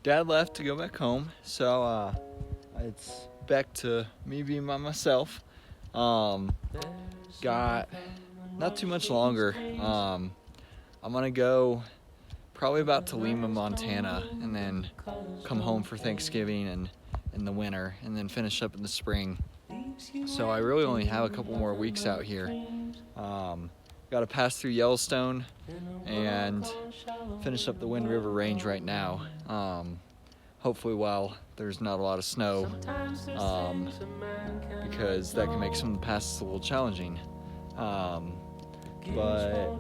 Dad left to go back home, so it's back to me being by myself. Got not too much longer. I'm gonna go probably about to Lima, Montana, and then come home for Thanksgiving and in the winter, and then finish up in the spring. So I really only have a couple more weeks out here. Got to pass through Yellowstone and finish up the Wind River Range right now. Hopefully while there's not a lot of snow, because that can make some of the passes a little challenging. But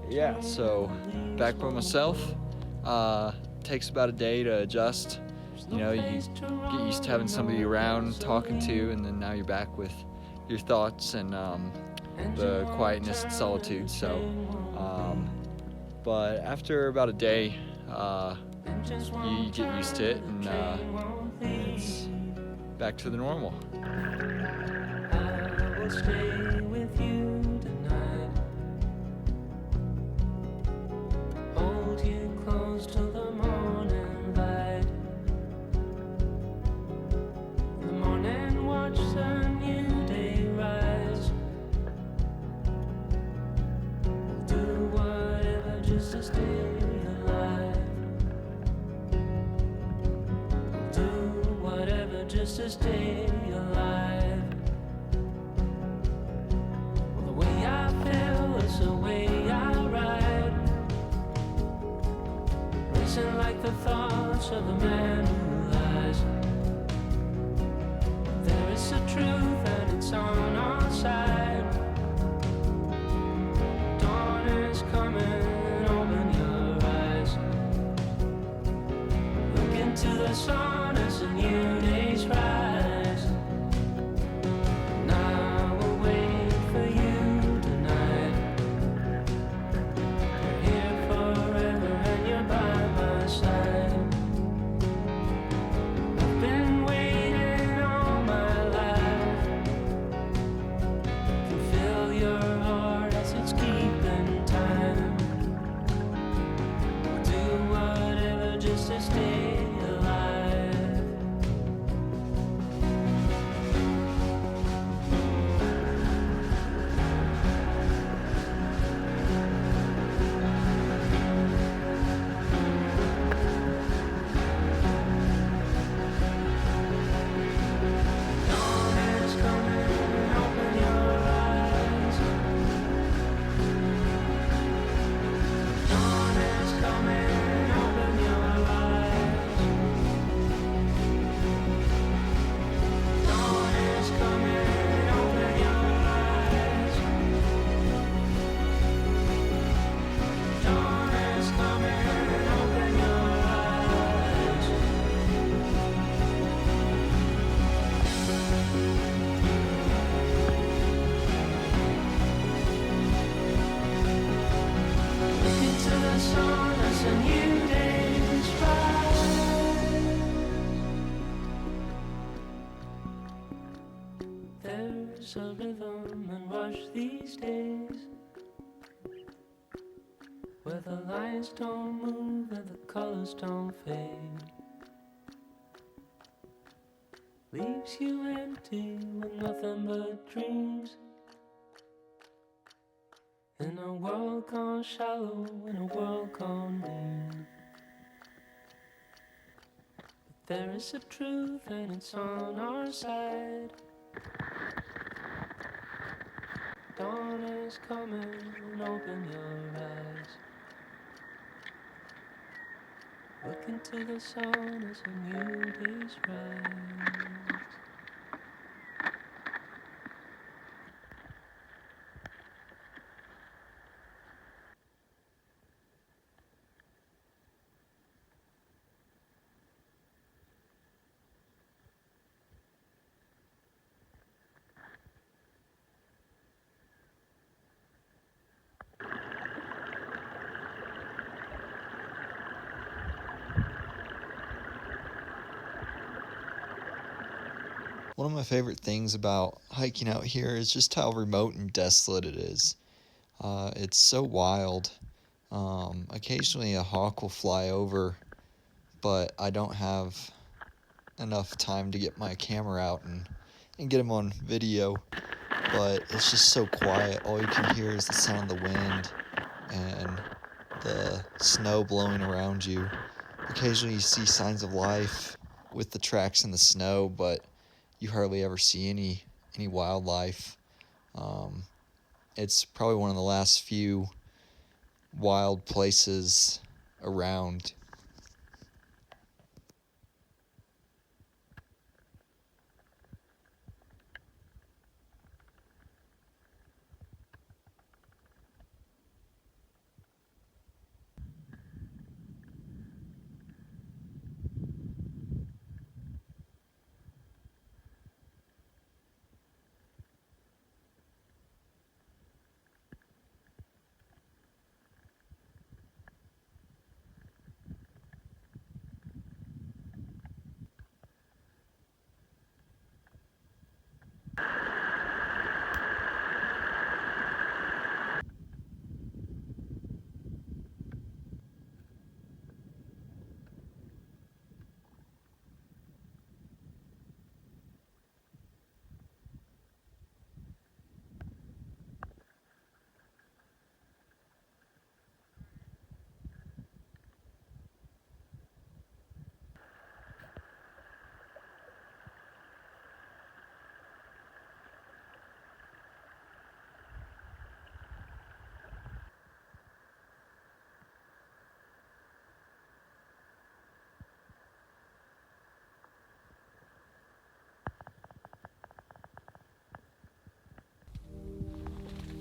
yeah, so back by myself. Takes about a day to adjust. You know, you get used to having somebody around talking to, and then now you're back with your thoughts and the quietness and solitude. So, but after about a day, you get used to it, and it's back to the normal. I will stay with you tonight. Hold you close till the morning light. In the morning, watch the new day rise. We'll do whatever just to stay alive. We'll do whatever just to stay alive. Well, the way I feel is the way I ride. Racing like the thoughts of a man who lies. There is a truth and it's on our side. Dawn is coming, open your eyes. Look into the sun as a new day's rise. And I will wait for you tonight. You're here forever and you're by my side. I've been waiting all my life. Can feel your heart as it's keeping time. I'll do whatever just to stay alive. Dawn is coming, open your eyes. Dawn is coming, open your eyes. Dawn is coming, open your eyes. Dawn is coming, open your eyes. Look into the sun as a new day's rise. There's a rhythm and rush these days, where the lines don't move and the colors don't fade. Leaves you empty with nothing but dreams. In a world gone shallow, in a world gone mean. But there is a truth and it's on our side. Dawn is coming, open your eyes. Look into the sun as a new day's rise. One of my favorite things about hiking out here is just how remote and desolate it is. It's so wild. Occasionally a hawk will fly over, but I don't have enough time to get my camera out and get them on video. But it's just so quiet. All you can hear is the sound of the wind and the snow blowing around you. Occasionally you see signs of life with the tracks in the snow, but you hardly ever see any wildlife. It's probably one of the last few wild places around.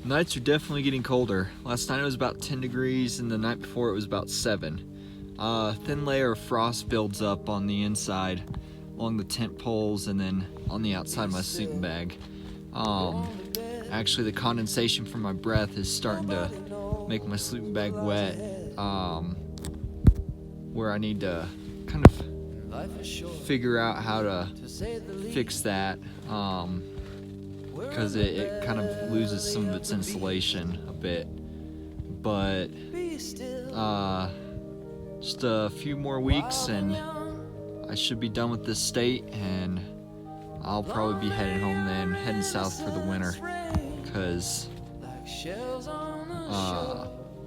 Nights are definitely getting colder. Last night it was about 10 degrees and the night before it was about 7. Thin layer of frost builds up on the inside along the tent poles and then on the outside of my sleeping bag. Actually the condensation from my breath is starting to make my sleeping bag wet, where I need to kind of figure out how to fix that. Because it kind of loses some of its insulation a bit. But just a few more weeks and I should be done with this state, and I'll probably be heading home then, heading south for the winter, because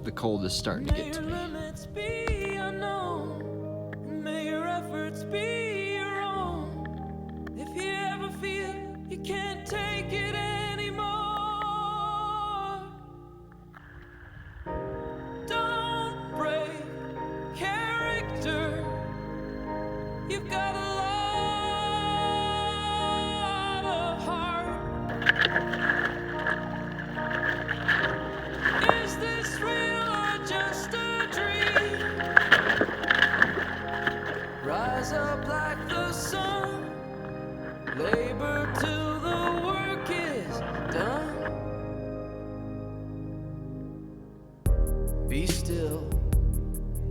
the cold is starting to get to me. Can't take it anymore. Don't break character. You've got a lot of heart. Is this real or just a dream? Rise up like the sun. Labor till the work is done. Be still,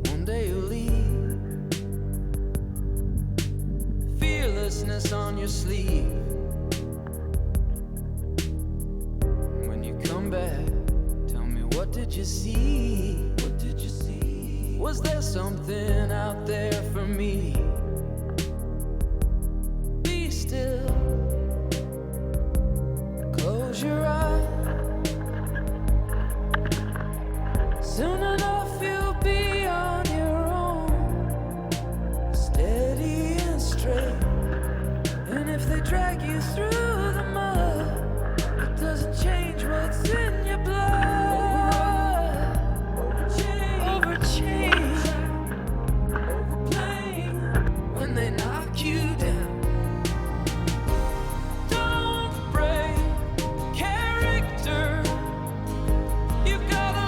one day you'll leave. Fearlessness on your sleeve. When you come back, tell me, what did you see? What did you see? Was there something out there for me? Close your eyes. Soon enough you'll be on your own, steady and straight. And if they drag you through the mud, it doesn't change what's in your blood. Overchange, overplaying when they knock you down. You've got a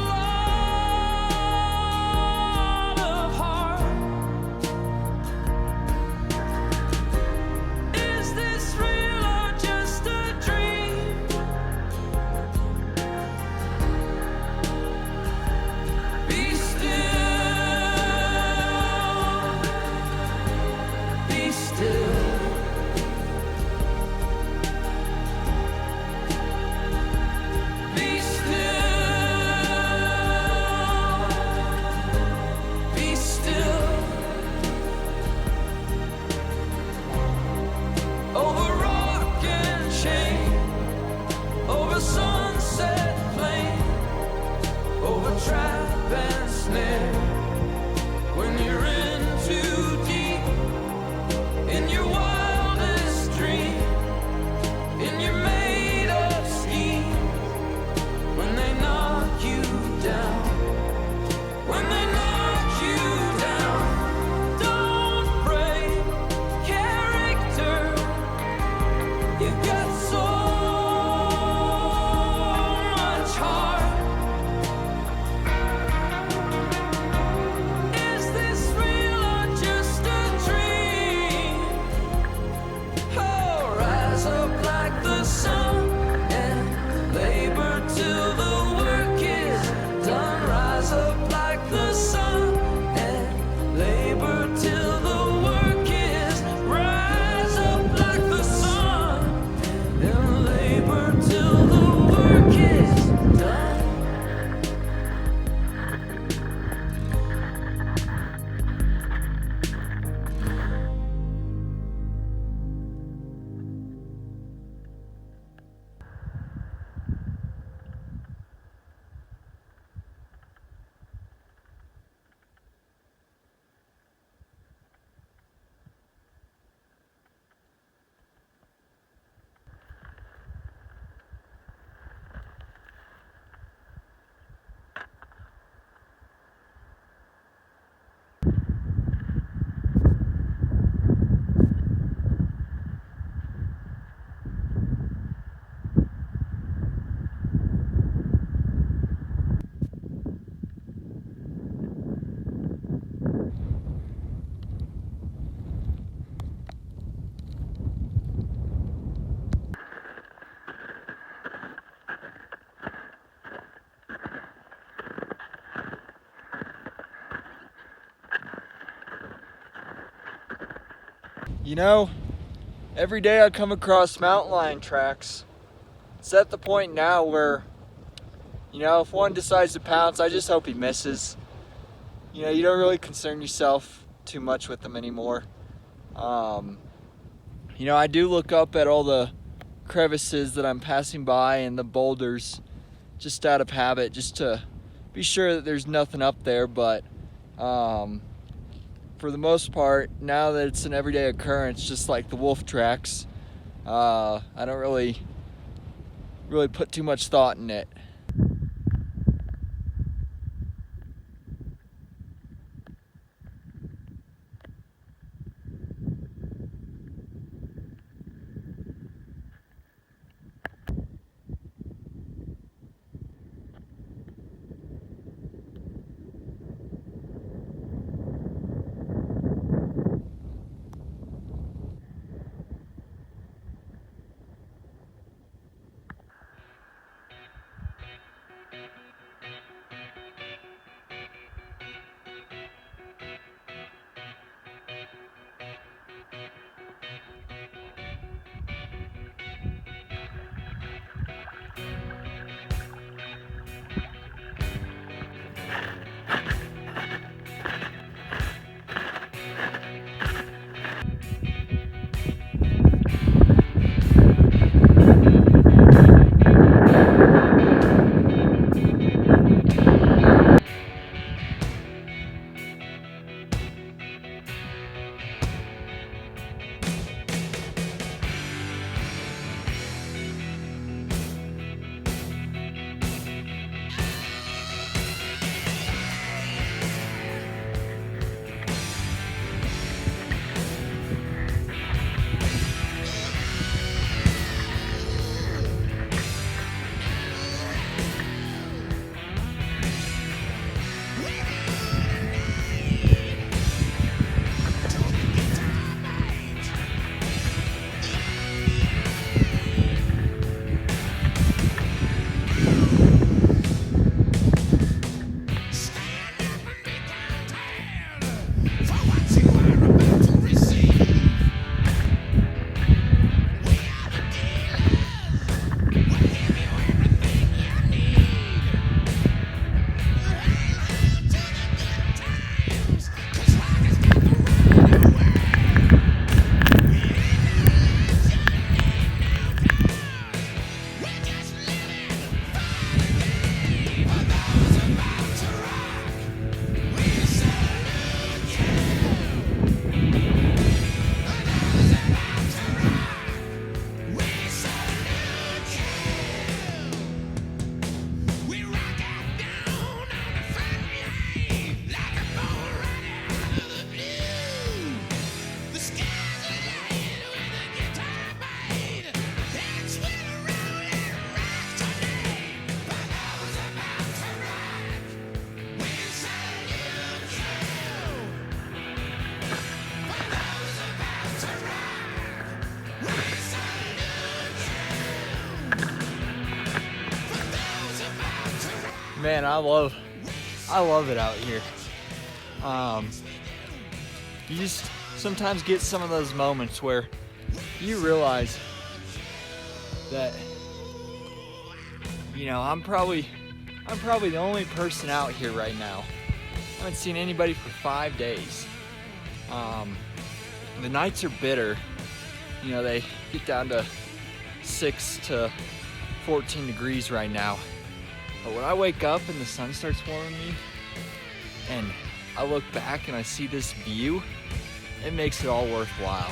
You know, every day I come across mountain lion tracks. It's at the point now where, you know, if one decides to pounce, I just hope he misses. You know, you don't really concern yourself too much with them anymore. You know, I do look up at all the crevices that I'm passing by and the boulders just out of habit, just to be sure that there's nothing up there. But for the most part, now that it's an everyday occurrence, just like the wolf tracks, I don't really put too much thought in it. Man, I love it out here. You just sometimes get some of those moments where you realize that, you know, I'm probably the only person out here right now. I haven't seen anybody for 5 days. The nights are bitter. You know, they get down to 6 to 14 degrees right now. But when I wake up and the sun starts warming me and I look back and I see this view, it makes it all worthwhile.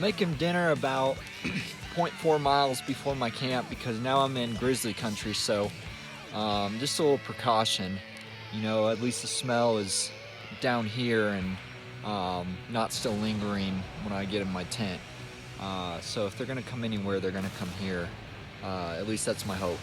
making dinner about 0.4 miles before my camp because now I'm in grizzly country, so just a little precaution. You know, at least the smell is down here and not still lingering when I get in my tent. So if they're gonna come anywhere, they're gonna come here. At least that's my hope.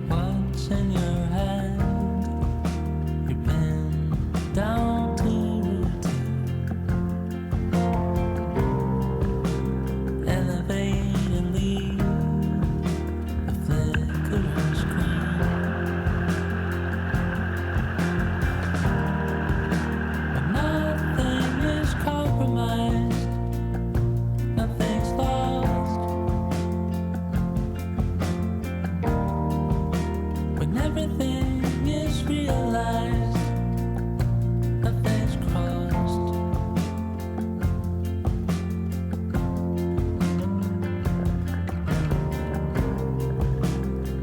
What's in your hand? You've been down to routine. Elevate and leave a flickering screen. But nothing is compromised, nothing's lost. When everything is realized, nothing's crossed.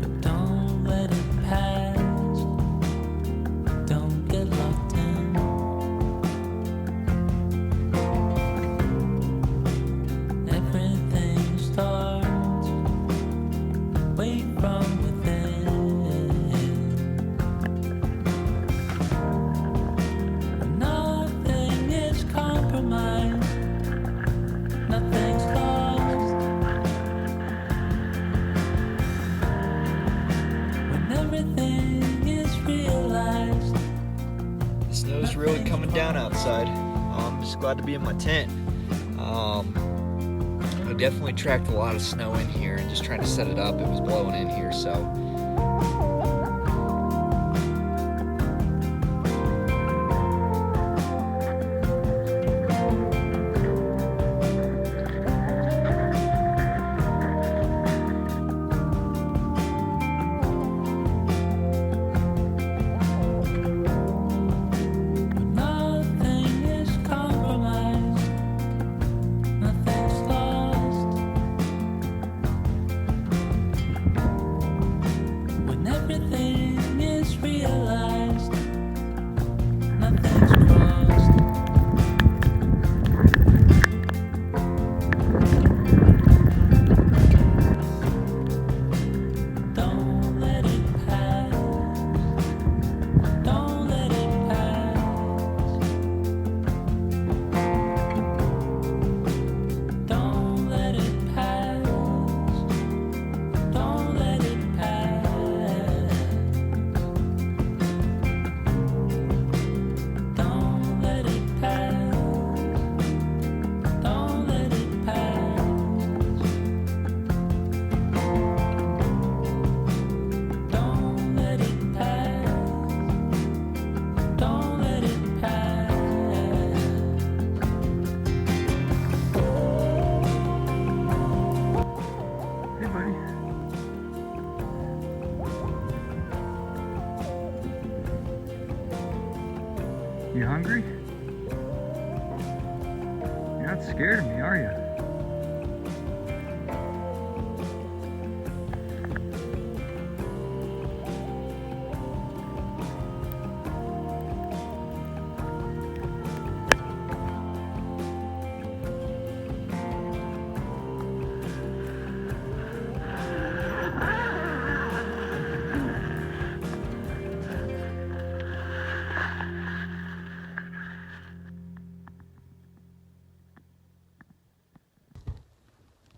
But don't let it pass, don't get locked in. Everything starts way from within. Nothing is compromised, nothing's lost. When everything is realized, The snow's really coming down outside. I'm just glad to be in my tent. I definitely tracked a lot of snow in here, and just trying to set it up, it was blowing in here, so. Nothing is compromised, nothing's lost. When everything is realized, nothing's crossed. Don't let it pass, don't let it pass. Don't let it pass, don't let it pass. Don't let it pass, don't let it pass. Don't let it pass, don't let it pass. Hey, buddy. You hungry? You're not scared of me, are you?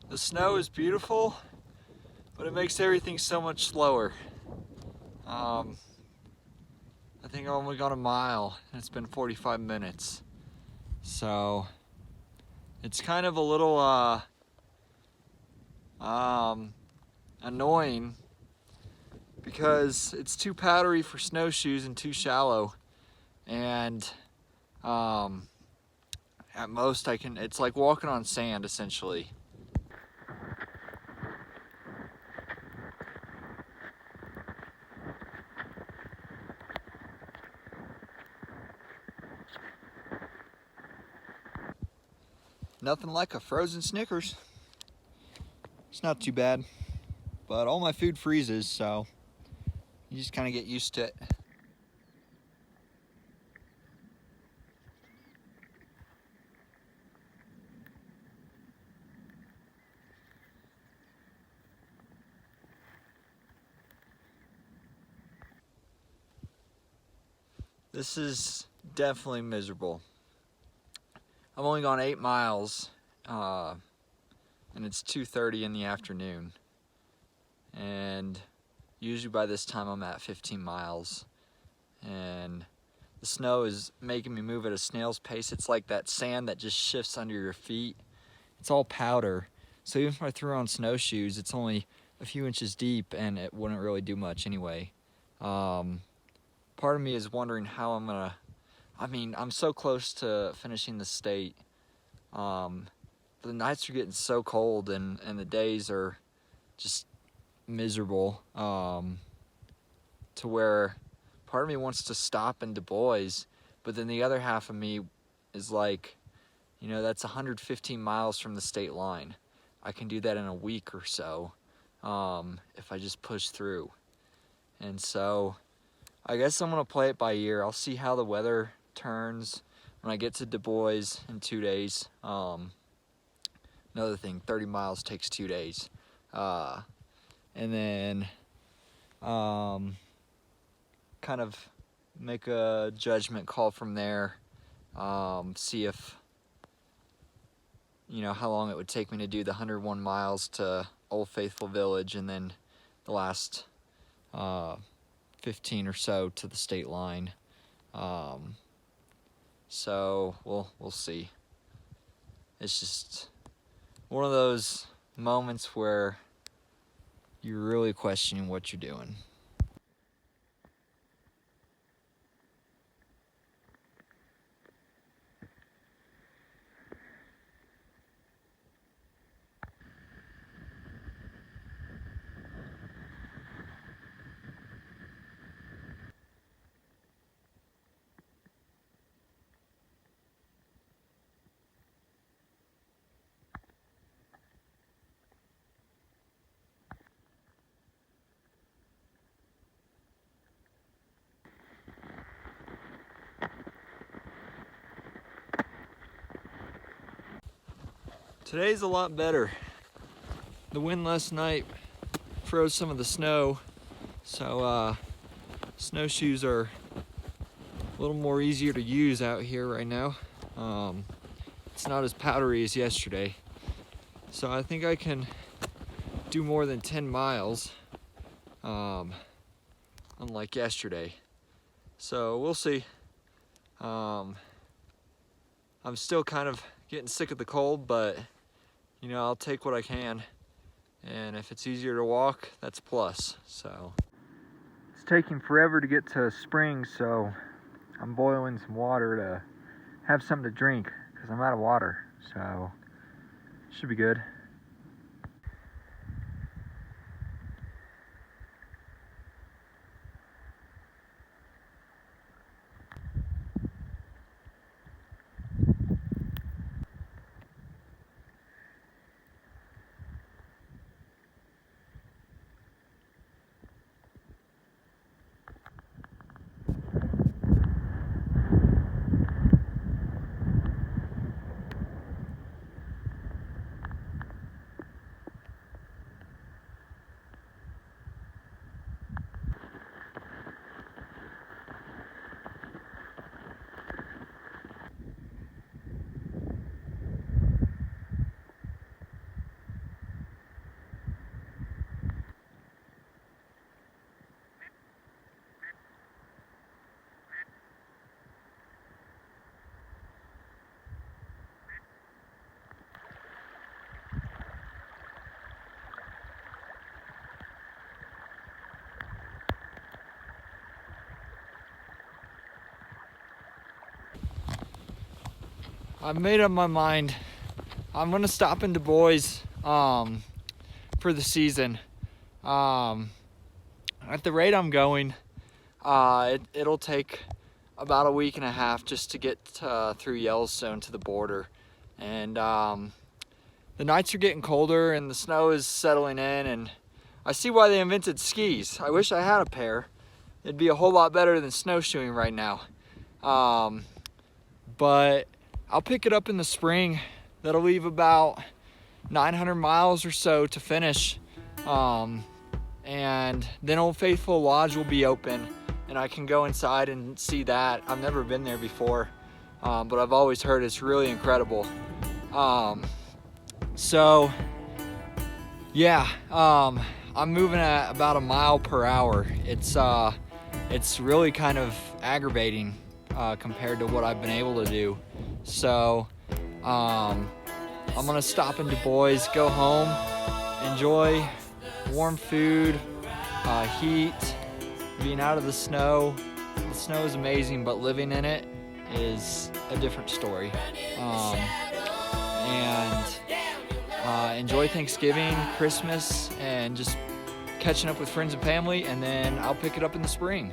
The snow is beautiful, but it makes everything so much slower. I think I've only gone a mile, and it's been 45 minutes. So, it's kind of a little annoying because it's too powdery for snowshoes and too shallow. And at most it's like walking on sand essentially. Nothing like a frozen Snickers. It's not too bad, but all my food freezes, so you just kind of get used to it. This is definitely miserable. I've only gone 8 miles, and it's 2:30 in the afternoon. And usually by this time I'm at 15 miles. And the snow is making me move at a snail's pace. It's like that sand that just shifts under your feet. It's all powder. So even if I threw on snowshoes, it's only a few inches deep and it wouldn't really do much anyway. Part of me is wondering how I'm gonna, I'm so close to finishing the state. The nights are getting so cold and the days are just miserable, to where part of me wants to stop in Dubois, but then the other half of me is like, you know, that's 115 miles from the state line. I can do that in a week or so, if I just push through. And so I guess I'm gonna play it by ear. I'll see how the weather turns when I get to Dubois in 2 days. Another thing, 30 miles takes 2 days. And then kind of make a judgment call from there. See if, you know, how long it would take me to do the 101 miles to Old Faithful Village, and then the last 15 or so to the state line. So we'll see. It's just one of those moments where you're really questioning what you're doing. Today's a lot better. The wind last night froze some of the snow, so snowshoes are a little more easier to use out here right now. It's not as powdery as yesterday, so I think I can do more than 10 miles, unlike yesterday. So we'll see. I'm still kind of getting sick of the cold, but you know, I'll take what I can, and if it's easier to walk, that's a plus. So it's taking forever to get to spring, so I'm boiling some water to have something to drink because I'm out of water, so should be good. I've made up my mind. I'm gonna stop in Dubois for the season. At the rate I'm going, it'll take about a week and a half just to get through Yellowstone to the border. And the nights are getting colder and the snow is settling in, and I see why they invented skis. I wish I had a pair. It'd be a whole lot better than snowshoeing right now. But I'll pick it up in the spring. That'll leave about 900 miles or so to finish. And then Old Faithful Lodge will be open and I can go inside and see that. I've never been there before, but I've always heard it's really incredible. So yeah, I'm moving at about a mile per hour. It's really kind of aggravating compared to what I've been able to do. So I'm gonna stop in Dubois, go home, enjoy warm food, heat, being out of the snow. The snow is amazing, but living in it is a different story. Enjoy Thanksgiving, Christmas, and just catching up with friends and family, and then I'll pick it up in the spring.